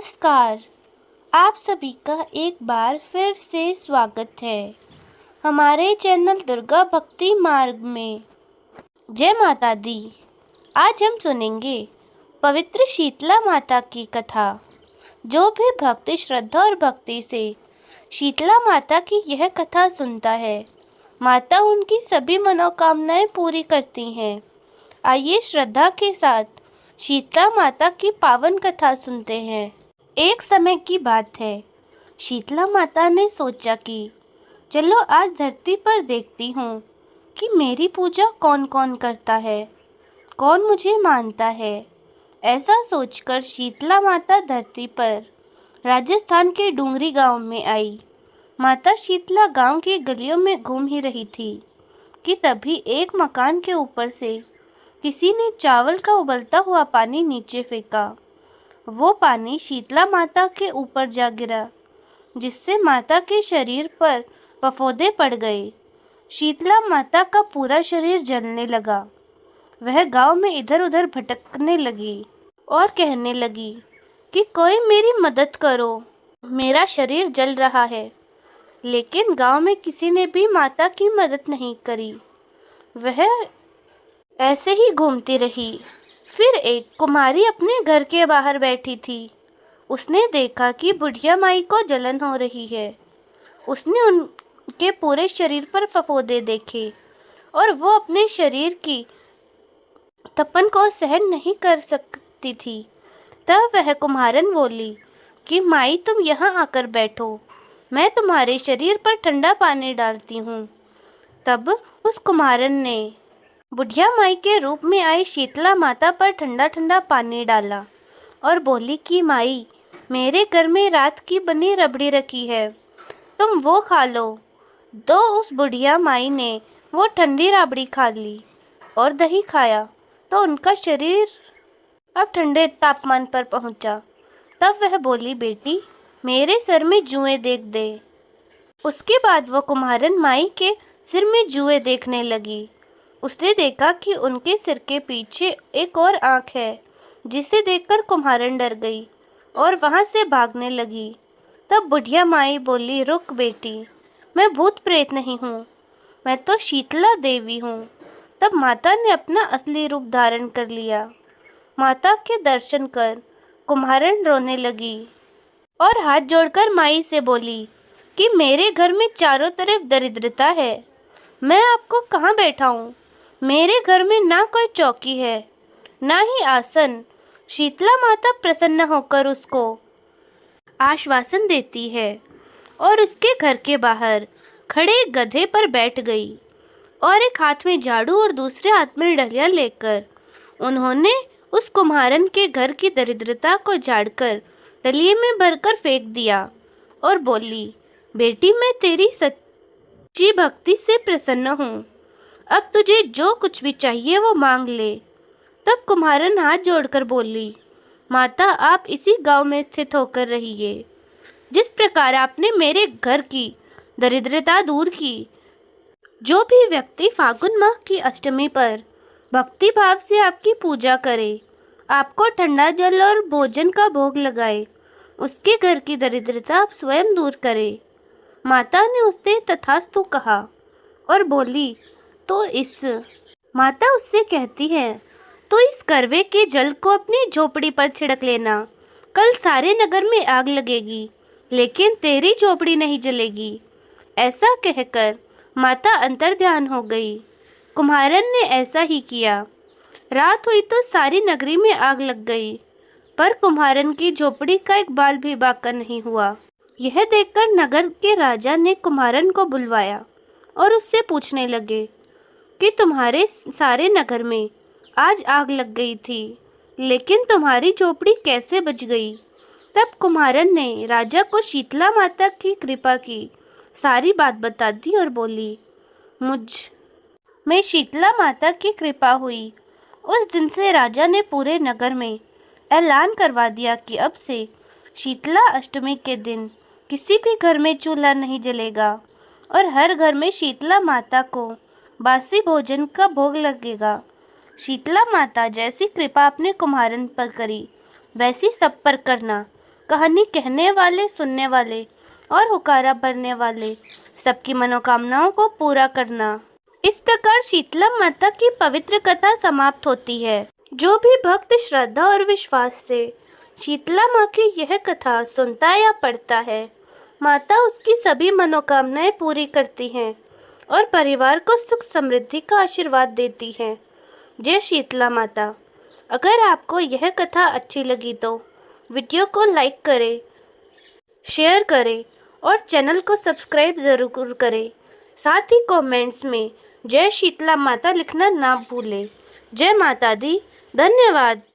नमस्कार। आप सभी का एक बार फिर से स्वागत है हमारे चैनल दुर्गा भक्ति मार्ग में। जय माता दी। आज हम सुनेंगे पवित्र शीतला माता की कथा। जो भी भक्त श्रद्धा और भक्ति से शीतला माता की यह कथा सुनता है, माता उनकी सभी मनोकामनाएं पूरी करती हैं। आइए श्रद्धा के साथ शीतला माता की पावन कथा सुनते हैं। एक समय की बात है, शीतला माता ने सोचा कि चलो आज धरती पर देखती हूँ कि मेरी पूजा कौन कौन करता है, कौन मुझे मानता है। ऐसा सोचकर शीतला माता धरती पर राजस्थान के डूंगरी गांव में आई। माता शीतला गांव की गलियों में घूम ही रही थी कि तभी एक मकान के ऊपर से किसी ने चावल का उबलता हुआ पानी नीचे फेंका। वो पानी शीतला माता के ऊपर जा गिरा, जिससे माता के शरीर पर फफोदे पड़ गए। शीतला माता का पूरा शरीर जलने लगा। वह गांव में इधर उधर भटकने लगी और कहने लगी कि कोई मेरी मदद करो, मेरा शरीर जल रहा है। लेकिन गांव में किसी ने भी माता की मदद नहीं करी। वह ऐसे ही घूमती रही। फिर एक कुमारी अपने घर के बाहर बैठी थी। उसने देखा कि बुढ़िया माई को जलन हो रही है। उसने उनके पूरे शरीर पर फफोदे देखे और वो अपने शरीर की तपन को सहन नहीं कर सकती थी। तब वह कुम्हारन बोली कि माई तुम यहाँ आकर बैठो, मैं तुम्हारे शरीर पर ठंडा पानी डालती हूँ। तब उस कुम्हारन ने बुढ़िया माई के रूप में आई शीतला माता पर ठंडा ठंडा पानी डाला और बोली कि माई, मेरे घर में रात की बनी रबड़ी रखी है, तुम वो खा लो। तो उस बुढ़िया माई ने वो ठंडी रबड़ी खा ली और दही खाया तो उनका शरीर अब ठंडे तापमान पर पहुंचा। तब वह बोली, बेटी मेरे सिर में जुएं देख दे। उसके बाद वो कुम्हारन माई के सिर में जुएं देखने लगी। उसने देखा कि उनके सिर के पीछे एक और आंख है, जिसे देखकर कुम्हारन डर गई और वहां से भागने लगी। तब बुढ़िया माई बोली, रुक बेटी, मैं भूत प्रेत नहीं हूँ, मैं तो शीतला देवी हूँ। तब माता ने अपना असली रूप धारण कर लिया। माता के दर्शन कर कुम्हारन रोने लगी और हाथ जोड़कर माई से बोली कि मेरे घर में चारों तरफ दरिद्रता है, मैं आपको कहाँ बैठाऊँ। मेरे घर में ना कोई चौकी है, ना ही आसन। शीतला माता प्रसन्न होकर उसको आश्वासन देती है और उसके घर के बाहर खड़े एक गधे पर बैठ गई और एक हाथ में झाड़ू और दूसरे हाथ में डलिया लेकर उन्होंने उस कुम्हारन के घर की दरिद्रता को झाड़कर डलिये में भरकर फेंक दिया और बोली, बेटी मैं तेरी सच्ची भक्ति से प्रसन्न हूँ, अब तुझे जो कुछ भी चाहिए वो मांग ले। तब कुम्हारन हाथ जोड़कर बोली, माता आप इसी गांव में स्थित होकर रहिए। जिस प्रकार आपने मेरे घर की दरिद्रता दूर की, जो भी व्यक्ति फागुन माह की अष्टमी पर भक्ति भाव से आपकी पूजा करे, आपको ठंडा जल और भोजन का भोग लगाए, उसके घर की दरिद्रता आप स्वयं दूर करे। माता ने उससे तथास्तु कहा और बोली, माता उससे कहती है, तो इस करवे के जल को अपनी झोपड़ी पर छिड़क लेना। कल सारे नगर में आग लगेगी, लेकिन तेरी झोपड़ी नहीं जलेगी। ऐसा कहकर माता अंतर्ध्यान हो गई। कुम्हारन ने ऐसा ही किया। रात हुई तो सारी नगरी में आग लग गई, पर कुम्हारन की झोपड़ी का एक बाल भी बाका नहीं हुआ। यह देखकर नगर के राजा ने कुम्हारन को बुलवाया और उससे पूछने लगे कि तुम्हारे सारे नगर में आज आग लग गई थी, लेकिन तुम्हारी झोपड़ी कैसे बच गई। तब कुम्हारन ने राजा को शीतला माता की कृपा की सारी बात बता दी और बोली, मुझ में शीतला माता की कृपा हुई। उस दिन से राजा ने पूरे नगर में ऐलान करवा दिया कि अब से शीतला अष्टमी के दिन किसी भी घर में चूल्हा नहीं जलेगा और हर घर में शीतला माता को बासी भोजन का भोग लगेगा। शीतला माता जैसी कृपा अपने कुम्हारन पर करी, वैसी सब पर करना। कहानी कहने वाले, सुनने वाले और हुकारा भरने वाले सबकी मनोकामनाओं को पूरा करना। इस प्रकार शीतला माता की पवित्र कथा समाप्त होती है। जो भी भक्त श्रद्धा और विश्वास से शीतला माँ की यह कथा सुनता या पढ़ता है, माता उसकी सभी मनोकामनाएं पूरी करती हैं और परिवार को सुख समृद्धि का आशीर्वाद देती हैं। जय शीतला माता। अगर आपको यह कथा अच्छी लगी तो वीडियो को लाइक करें, शेयर करें और चैनल को सब्सक्राइब ज़रूर करें। साथ ही कमेंट्स में जय शीतला माता लिखना ना भूलें। जय माता दी। धन्यवाद।